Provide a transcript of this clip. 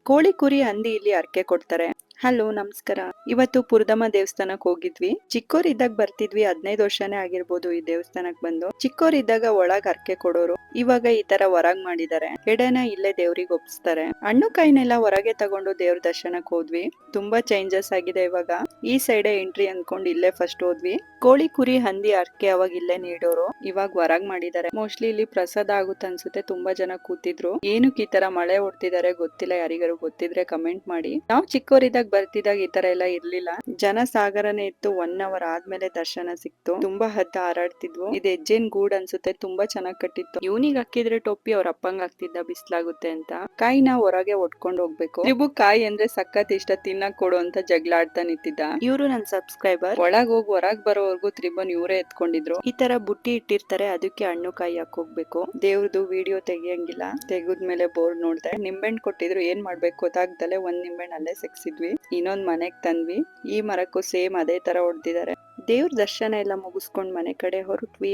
ಕೋಳಿ ಕುರಿ ಹಂದಿ ಇಲ್ಲಿ ಹರಕೆ ಕೊಡ್ತಾರೆ. ಹಲೋ ನಮಸ್ಕಾರ. ಇವತ್ತು ಪುರದಮ್ಮ ದೇವಸ್ಥಾನಕ್ ಹೋಗಿದ್ವಿ. ಚಿಕ್ಕೋರಿದ್ದಾಗ ಬರ್ತಿದ್ವಿ, 15 ವರ್ಷನೇ ಆಗಿರ್ಬೋದು ಈ ದೇವಸ್ಥಾನಕ್ ಬಂದು. ಚಿಕ್ಕೋರಿದ್ದಾಗ ಒಳಗ್ ಹರಕೆ ಕೊಡೋರು, ಇವಾಗ ಈ ತರ ಹೊರಗ್ ಮಾಡಿದ್ದಾರೆ. ಎಡೆನ ಇಲ್ಲೇ ದೇವ್ರಿಗೆ ಒಪ್ಪಿಸ್ತಾರೆ. ಹಣ್ಣು ಕಾಯಿನೆಲ್ಲ ಹೊರಗೆ ತಗೊಂಡು ದೇವ್ರ ದರ್ಶನಕ್ ಹೋದ್ವಿ. ತುಂಬಾ ಚೇಂಜಸ್ ಆಗಿದೆ ಇವಾಗ. ಈ ಸೈಡೆ ಎಂಟ್ರಿ ಅನ್ಕೊಂಡ್ ಇಲ್ಲೇ ಫಸ್ಟ್ ಹೋದ್ವಿ. ಕೋಳಿ ಕುರಿ ಹಂದಿ ಹರಕೆ ಅವಾಗ ಇಲ್ಲೇ ನೀಡೋರು, ಇವಾಗ ಹೊರಗ್ ಮಾಡಿದ್ದಾರೆ. ಮೋಸ್ಟ್ಲಿ ಇಲ್ಲಿ ಪ್ರಸಾದ ಆಗುತ್ತೆ ಅನ್ಸುತ್ತೆ. ತುಂಬಾ ಜನ ಕೂತಿದ್ರು. ಏನಕ್ಕೆ ಈ ತರ ಮಳೆ ಹೊಡ್ತಿದ್ದಾರೆ ಗೊತ್ತಿಲ್ಲ, ಯಾರಿಗಾರು ಗೊತ್ತಿದ್ರೆ ಕಮೆಂಟ್ ಮಾಡಿ. ನಾವು ಚಿಕ್ಕವರಿದ್ದಾಗ ಬರ್ತಿದ್ದಾಗ ಈ ತರ ಎಲ್ಲ ಇರ್ಲಿಲ್ಲ. ಜನ ಸಾಗರನೇ ಇತ್ತು. 1 hour ಆದ್ಮೇಲೆ ದರ್ಶನ ಸಿಕ್ತು. ತುಂಬಾ ಹದ್ದ ಹಾರಾಡ್ತಿದ್ವು. ಇದು ಹೆಜ್ಜೆನ್ ಗೂಡ್ ಅನ್ಸುತ್ತೆ, ತುಂಬಾ ಚೆನ್ನಾಗ್ ಕಟ್ಟಿತ್ತು. ಇವನಿಗೆ ಹಾಕಿದ್ರೆ ಟೊಪ್ಪಿ ಅವ್ರ ಅಪ್ಪಂಗ್ ಹಾಕ್ತಿದ್ದ ಬಿಸ್ಲಾಗುತ್ತೆ ಅಂತ. ಕಾಯಿನ ಹೊರಗೆ ಒಟ್ಕೊಂಡ್ ಹೋಗ್ಬೇಕು. ಇವು ಕಾಯಿ ಅಂದ್ರೆ ಸಖತ್ ಇಷ್ಟ, ತಿನ್ನಕ್ ಕೊಡು ಅಂತ ಜಗಳ ಆಡ್ತಾ ನಿಂತಿದ್ದ. ಇವ್ರು ನನ್ ಸಬ್ಸ್ಕ್ರೈಬರ್. ಒಳಗ್ ಹೋಗಿ ಹೊರಗ್ ಬರೋವರ್ಗು ತ್ರಿಬನ್ ಇವರೇ ಎತ್ಕೊಂಡಿದ್ರು. ಈ ತರ ಬುಟ್ಟಿ ಇಟ್ಟಿರ್ತಾರೆ, ಅದಕ್ಕೆ ಹಣ್ಣು ಕಾಯಿ ಹಾಕೋಗ್ಬೇಕು. ದೇವ್ರದು ವಿಡಿಯೋ ತೆಗಿಯಂಗಿಲ್ಲ. ತೆಗೆದ್ಮೇಲೆ ಬೋರ್ಡ್ ನೋಡ್ದೆ. ನಿಂಬೆಹಣ್ಣು ಕೊಟ್ಟಿದ್ರು, ಏನ್ ಮಾಡ್ಬೇಕು ಗೊತ್ತಾಗ್ದಲೆ ಒಂದ್ ನಿಂಬೆಹಣ್ಣು ಅಲ್ಲೇ ಸಿಕ್ಸಿದ್ವಿ. ಇನ್ನೊಂದ್ ಮನೆಗ್ ತಂದ್ವಿ. ಈ ಮರಕ್ಕೂ ಸೇಮ್ ಅದೇ ತರ ಹೊಡ್ದಿದ್ದಾರೆ. ದೇವ್ರ ದರ್ಶನ ಎಲ್ಲ ಮುಗಿಸ್ಕೊಂಡ್ ಮನೆ ಕಡೆ ಹೊರಟ್ವಿ.